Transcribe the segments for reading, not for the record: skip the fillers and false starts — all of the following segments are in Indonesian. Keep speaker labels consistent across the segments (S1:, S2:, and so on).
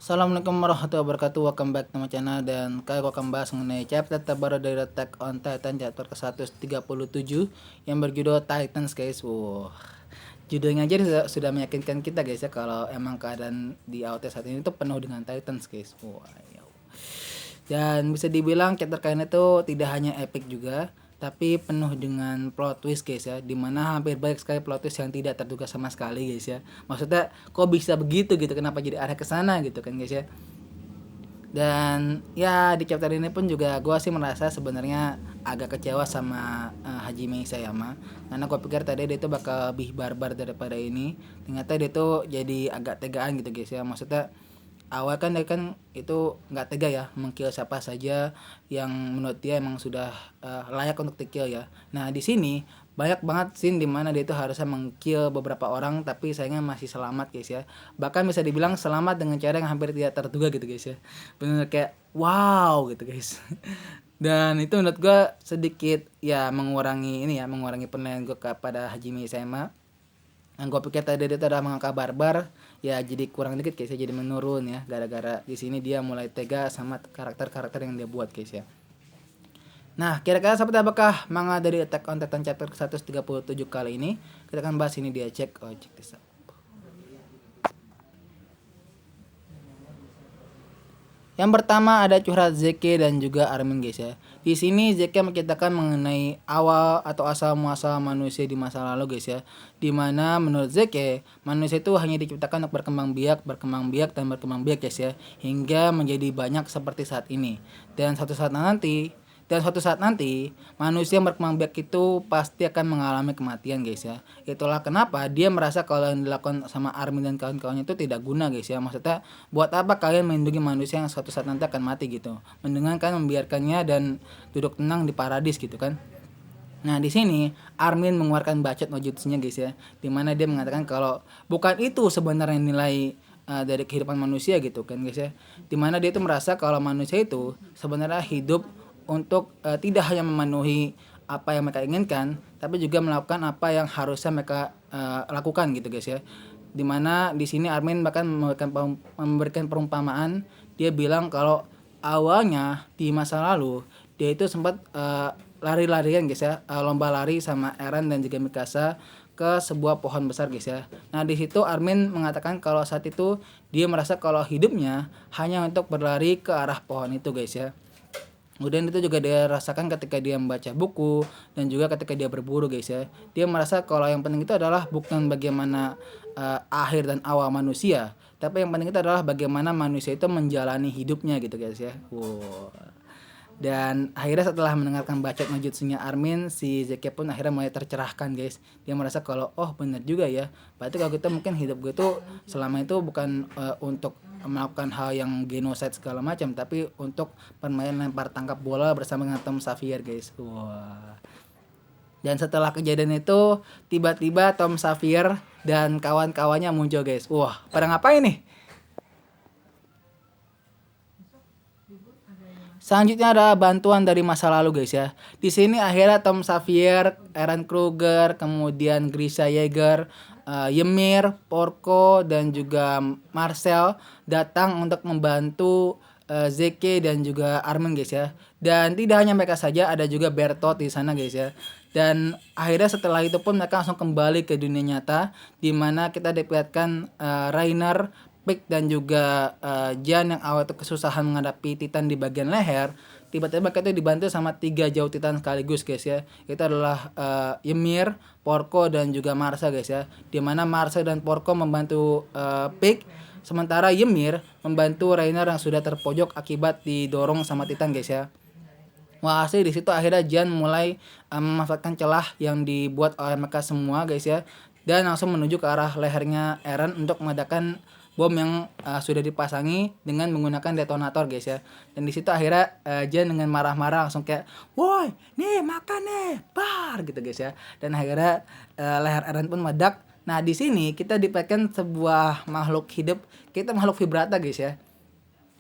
S1: Assalamualaikum warahmatullahi wabarakatuh. Welcome back to my channel, dan kali aku akan bahas mengenai chapter terbaru dari Attack on Titan chapter ke-137 yang berjudul Titans, guys. Wow. Judulnya aja sudah meyakinkan kita, guys, ya, kalau emang keadaan di AOT saat ini tuh penuh dengan Titans, guys. Wow. Dan bisa dibilang chapter kali ini tuh tidak hanya epic juga, tapi penuh dengan plot twist, guys, ya, dimana hampir banyak sekali plot twist yang tidak terduga sama sekali, guys, ya. Maksudnya kok bisa begitu gitu, kenapa jadi arah ke sana gitu kan, guys, ya. Dan ya di chapter ini pun juga gue sih merasa sebenarnya agak kecewa sama Hajime Isayama, karena gue pikir tadi dia tuh bakal lebih barbar daripada ini. Ternyata dia tuh jadi agak tegaan gitu, guys, ya. Maksudnya awal kan dia kan itu nggak tega ya mengkill siapa saja yang menurut dia emang sudah layak untuk di-kill ya. Nah di sini banyak banget scene dimana dia itu harusnya mengkill beberapa orang tapi sayangnya masih selamat, guys, ya. Bahkan bisa dibilang selamat dengan cara yang hampir tidak terduga gitu, guys, ya. Bener kayak wow gitu, guys. Dan itu menurut gue sedikit ya mengurangi penilaian gue kepada Hajime Isayama. Yang gue pikir tadi dia udah mengangkat barbar, ya jadi kurang dikit, guys, ya, jadi menurun ya, gara-gara di sini dia mulai tega sama karakter-karakter yang dia buat, guys, ya. Nah, kira-kira seperti apakah manga dari Attack on Titan chapter 137 kali ini? Kita akan bahas ini dia check this out. Yang pertama ada curhat Zeke dan juga Armin, guys, ya. Di sini Zeke menceritakan mengenai awal atau asal muasal manusia di masa lalu, guys, ya. Dimana menurut Zeke manusia itu hanya diciptakan untuk berkembang biak, guys, ya, hingga menjadi banyak seperti saat ini. Dan suatu saat nanti manusia yang berkembang biak itu pasti akan mengalami kematian, guys, ya. Itulah kenapa dia merasa kalau yang dilakukan sama Armin dan kawan-kawannya itu tidak guna, guys, ya. Maksudnya buat apa kalian melindungi manusia yang suatu saat nanti akan mati gitu. Mendingan kan membiarkannya dan duduk tenang di paradis gitu kan. Nah di sini Armin mengeluarkan bacot no jutsunya, guys, ya, dimana dia mengatakan kalau bukan itu sebenarnya nilai dari kehidupan manusia gitu kan, guys, ya. Dimana dia itu merasa kalau manusia itu sebenarnya hidup untuk tidak hanya memenuhi apa yang mereka inginkan, tapi juga melakukan apa yang harusnya mereka lakukan gitu, guys, ya. Dimana di sini Armin bahkan memberikan perumpamaan. Dia bilang kalau awalnya di masa lalu dia itu sempat lari-larian, guys, ya, lomba lari sama Eren dan juga Mikasa ke sebuah pohon besar, guys, ya. Nah di situ Armin mengatakan kalau saat itu dia merasa kalau hidupnya hanya untuk berlari ke arah pohon itu, guys, ya. Kemudian itu juga dia rasakan ketika dia membaca buku dan juga ketika dia berburu, guys, ya. Dia merasa kalau yang penting itu adalah bukan bagaimana akhir dan awal manusia, tapi yang penting itu adalah bagaimana manusia itu menjalani hidupnya gitu, guys, ya. Wow. Dan akhirnya setelah mendengarkan bacot no jutsunya Armin, si Zeke pun akhirnya mulai tercerahkan, guys. Dia merasa kalau oh benar juga ya. Berarti kalau kita mungkin hidup gue tuh selama itu bukan untuk melakukan hal yang genocide segala macam, tapi untuk permainan lempar tangkap bola bersama dengan Tom Sawyer, guys. Wah. Dan setelah kejadian itu tiba-tiba Tom Sawyer dan kawan-kawannya muncul, guys. Wah, pada ngapain nih? Selanjutnya ada bantuan dari masa lalu, guys, ya. Di sini akhirnya Tom Sawyer, Eren Kruger, kemudian Grisha Yeager, Ymir, Porco dan juga Marcel datang untuk membantu Zeke dan juga Armin, guys, ya. Dan tidak hanya mereka saja, ada juga Bertolt di sana, guys, ya. Dan akhirnya setelah itu pun mereka langsung kembali ke dunia nyata, di mana kita diperlihatkan Reiner, Pick dan juga Jan yang awal itu kesusahan menghadapi Titan di bagian leher. Tiba-tiba mereka itu dibantu sama 3 jauh Titan sekaligus, guys, ya. Itu adalah Ymir, Porco dan juga Marsa, guys, ya. Dimana Marsa dan Porco membantu Pick, sementara Ymir membantu Reiner yang sudah terpojok akibat didorong sama Titan, guys, ya. Wah, asli di situ akhirnya Jan mulai memanfaatkan celah yang dibuat oleh mereka semua, guys, ya. Dan langsung menuju ke arah lehernya Eren untuk meledakan bom yang sudah dipasangi dengan menggunakan detonator, guys, ya. Dan di situ akhirnya Jan dengan marah-marah langsung kayak, "Woi, nih makan nih, bar," gitu, guys, ya. Dan akhirnya leher Eren pun meledak. Nah, di sini kita dipakai sebuah makhluk hidup, kita makhluk vibrata, guys, ya,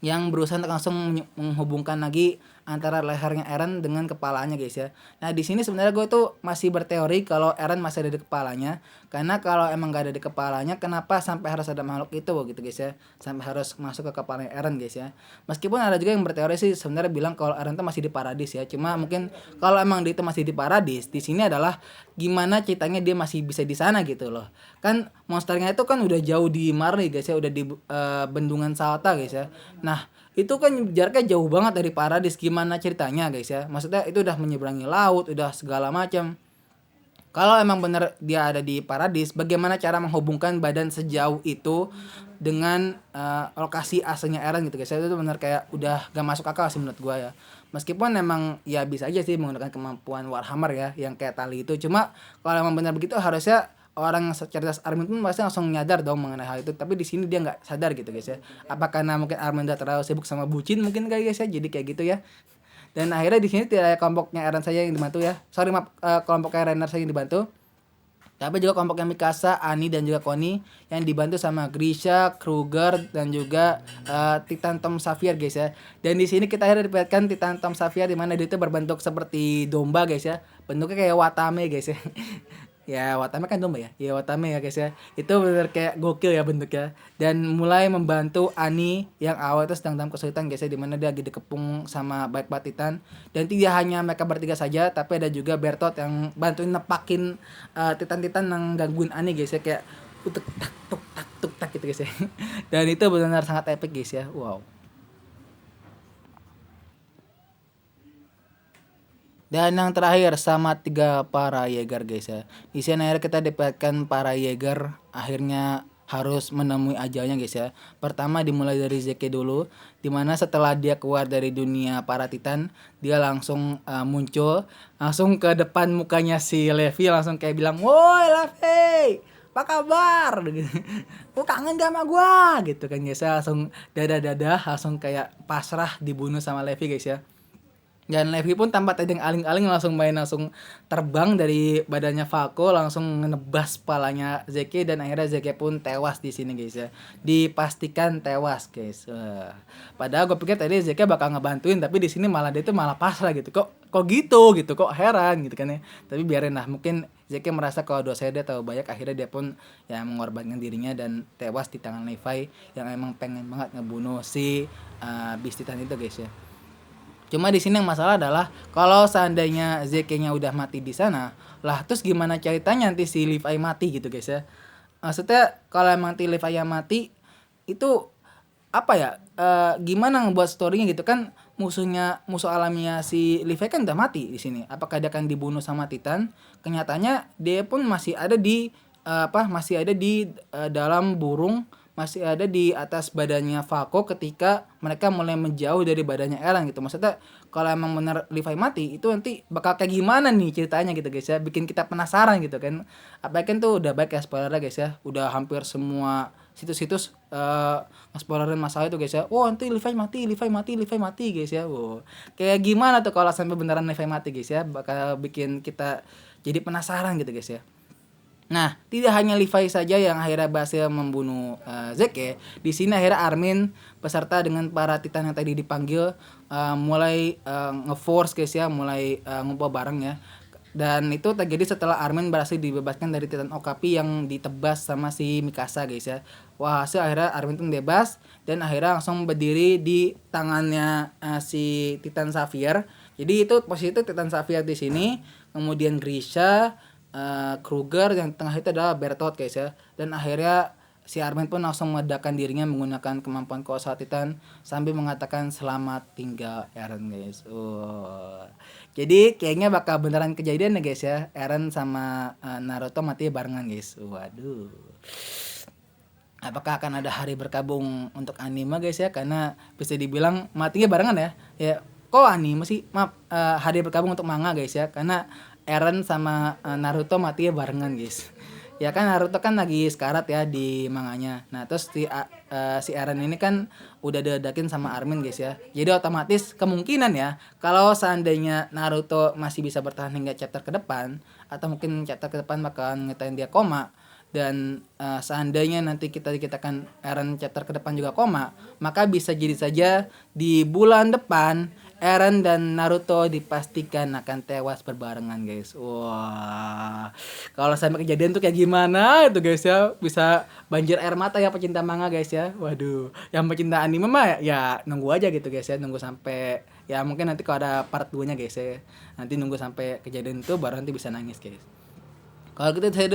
S1: yang berusaha untuk langsung menghubungkan lagi antara lehernya Eren dengan kepalanya guys ya. Nah di sini sebenarnya gue tuh masih berteori kalau Eren masih ada di kepalanya, karena kalau emang gak ada di kepalanya kenapa sampai harus ada makhluk itu gitu guys ya, sampai harus masuk ke kepalanya Eren guys ya. Meskipun ada juga yang berteori sih sebenarnya bilang kalau Eren tuh masih di paradis ya, cuma mungkin kalau emang dia itu masih di paradis, di sini adalah gimana ceritanya dia masih bisa di sana gitu loh. Kan monsternya itu kan udah jauh di Marley guys ya, udah di bendungan Salta guys ya. Nah itu kan jaraknya jauh banget dari paradis, gimana ceritanya guys ya, maksudnya itu udah menyeberangi laut, udah segala macam. Kalau emang bener dia ada di paradis, bagaimana cara menghubungkan badan sejauh itu dengan lokasi aslinya Eren gitu guys. Itu bener kayak udah gak masuk akal sih menurut gua ya. Meskipun emang ya bisa aja sih menggunakan kemampuan Warhammer ya yang kayak tali itu. Cuma kalau emang benar begitu harusnya orang cerdas Armin pun pasti langsung nyadar dong mengenai hal itu. Tapi di sini dia nggak sadar gitu guys ya. Apa karena mungkin Armin udah terlalu sibuk sama bucin mungkin kayak guys ya. Jadi kayak gitu ya. Dan akhirnya di sini tidak ada kelompoknya Eren saja yang dibantu ya. Sorry maaf, kelompoknya Renner saja yang dibantu. Tapi juga kelompoknya Mikasa, Annie dan juga Connie yang dibantu sama Grisha, Kruger dan juga Titan Tom Savior guys ya. Dan di sini kita akhirnya dapatkan Titan Tom Savior di mana dia itu berbentuk seperti domba guys ya. Bentuknya kayak Watame guys ya. Ya Watame kan domba ya. Ya Watame ya guys ya. Itu benar kayak gokil ya bentuknya. Dan mulai membantu Annie yang awal itu sedang dalam kesulitan guys ya, di mana dia lagi dikepung sama baik Titan. Dan tidak hanya mereka bertiga saja, tapi ada juga Bertot yang bantuin nepakin Titan-Titan yang gangguin Annie guys ya, kayak tuk tak gitu guys ya. Dan itu benar-benar sangat epic guys ya. Wow. Dan yang terakhir sama 3 para Jaeger guys ya. Di sini akhirnya kita dapatkan para Jaeger akhirnya harus menemui ajalnya guys ya. Pertama dimulai dari Zeke dulu, dimana setelah dia keluar dari dunia para Titan, dia langsung muncul langsung ke depan mukanya si Levi, langsung kayak bilang, "Woi Levi, apa kabar?" Gitu. "Lu kangen gak sama gua?" Gitu kan guys ya. Langsung dadah langsung kayak pasrah dibunuh sama Levi guys ya. Dan Levi pun tanpa tedeng aling-aling langsung terbang dari badannya Falco, langsung menebas palanya Zeke dan akhirnya Zeke pun tewas di sini guys ya. Dipastikan tewas guys. Padahal gue pikir tadi Zeke bakal ngebantuin, tapi di sini malah dia tuh malah pasrah gitu. Kok gitu kok heran gitu kan ya. Tapi biarin lah, mungkin Zeke merasa kalau dosanya dia terlalu banyak, akhirnya dia pun ya mengorbankan dirinya dan tewas di tangan Levi yang emang pengen banget ngebunuh si Beast Titan itu guys ya. Cuma di sini yang masalah adalah kalau seandainya Zeke-nya udah mati di sana, lah terus gimana ceritanya nanti si Levi mati gitu guys ya. Maksudnya kalau emang Levi yang mati itu apa ya? Gimana ngebuat story-nya gitu kan, musuh alaminya si Levi kan udah mati di sini. Apakah dia akan dibunuh sama Titan? Kenyataannya dia pun masih ada di masih ada di dalam burung, masih ada di atas badannya Falco ketika mereka mulai menjauh dari badannya Eren gitu. Maksudnya kalau emang benar Levi mati itu nanti bakal kayak gimana nih ceritanya gitu guys ya, bikin kita penasaran gitu kan. Apalagi kan tuh udah baik ya spoilernya guys ya, udah hampir semua situs-situs nge-spoilerin masalah itu guys ya. Oh nanti Levi mati guys ya. Wow. Kayak gimana tuh kalau sampai beneran Levi mati guys ya, bakal bikin kita jadi penasaran gitu guys ya. Nah, tidak hanya Levi saja yang akhirnya berhasil membunuh Zeke. Di sini akhirnya Armin beserta dengan para Titan yang tadi dipanggil mulai nge-force guys ya, mulai ngumpul bareng ya. Dan itu terjadi setelah Armin berhasil dibebaskan dari Titan Okapi yang ditebas sama si Mikasa guys ya. Wah, hasil akhirnya Armin pun bebas dan akhirnya langsung berdiri di tangannya si Titan Savior. Jadi itu posisi itu Titan Savior di sini, kemudian Grisha, Kruger, yang tengah itu adalah Bertot guys ya. Dan akhirnya si Armin pun langsung meledakkan dirinya menggunakan kemampuan kolosal Titan sambil mengatakan selamat tinggal Eren guys. Jadi kayaknya bakal beneran kejadian ya guys ya, Eren sama Naruto mati barengan guys. Waduh. Apakah akan ada hari berkabung untuk anime guys ya, karena bisa dibilang matinya barengan ya. Ya kok anime sih, maaf, hari berkabung untuk manga guys ya, karena Eren sama Naruto matinya barengan guys. Ya kan Naruto kan lagi sekarat ya di manganya. Nah terus si Eren ini kan udah diledakin sama Armin guys ya. Jadi otomatis kemungkinan ya, kalau seandainya Naruto masih bisa bertahan hingga chapter ke depan, atau mungkin chapter ke depan bakalan ngetain dia koma, dan seandainya nanti kita dikatakan Eren chapter ke depan juga koma, maka bisa jadi saja di bulan depan Eren dan Naruto dipastikan akan tewas berbarengan guys. Wah, kalau sampai kejadian tuh kayak gimana itu guys ya, bisa banjir air mata ya pecinta manga guys ya. Waduh, yang pecinta anime mah ya nunggu aja gitu guys ya, nunggu sampai ya mungkin nanti kalau ada part 2 nya guys ya, nanti nunggu sampai kejadian itu baru nanti bisa nangis guys. Kalau gitu saya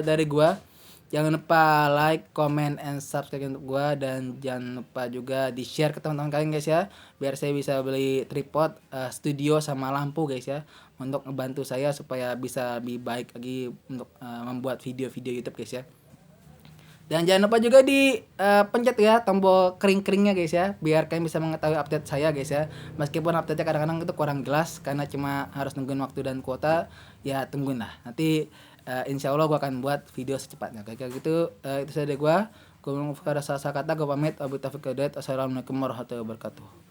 S1: dari gua, jangan lupa like, comment, and subscribe untuk gua, dan jangan lupa juga di share ke teman-teman kalian guys ya, biar saya bisa beli tripod, studio sama lampu guys ya, untuk ngebantu saya supaya bisa lebih baik lagi untuk membuat video-video YouTube guys ya. Dan jangan lupa juga di pencet ya tombol kering-keringnya guys ya, biar kalian bisa mengetahui update saya guys ya. Meskipun update-nya kadang-kadang itu kurang jelas karena cuma harus nungguin waktu dan kuota, ya tungguin lah. Nanti insya Allah gue akan buat video secepatnya. Kayak gitu, itu saja dari gue. Gue mau ada salah kata, gue pamit. Assalamualaikum warahmatullahi wabarakatuh.